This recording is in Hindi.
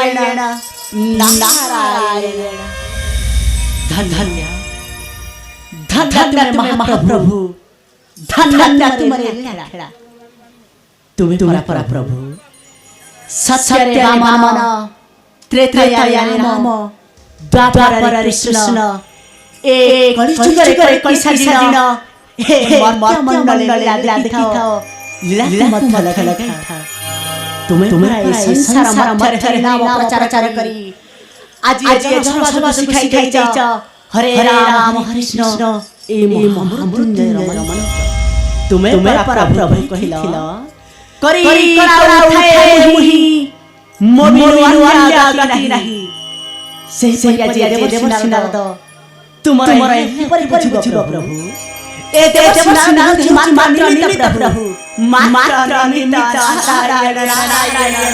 नारायण नारायण। धन्य धन्य तुम्हें महाप्रभु, धन्य तुम्हारे खेड़ा। तुम्हें परा प्रभु सत्य राम त्रेता राम द्वापर कृष्ण एक कैसा दिन मर्त्य देखिथाओ लीला मत लगा तुम्हें संसार मध्य नाम प्रचार करी आज सब सिखाई जाइछ हरे राम हरे कृष्ण ए महामृत्युंजय रमण। तुम्हें परा प्रभु कहिल करी करा उठाए मुहि मोबिनु आज्ञा नाही से देवसिनाद तुमरा बुझिबो प्रभु ए देवसिनाद मात्र निमित्त प्रभु मात्र निमित्त नारायण नारायण।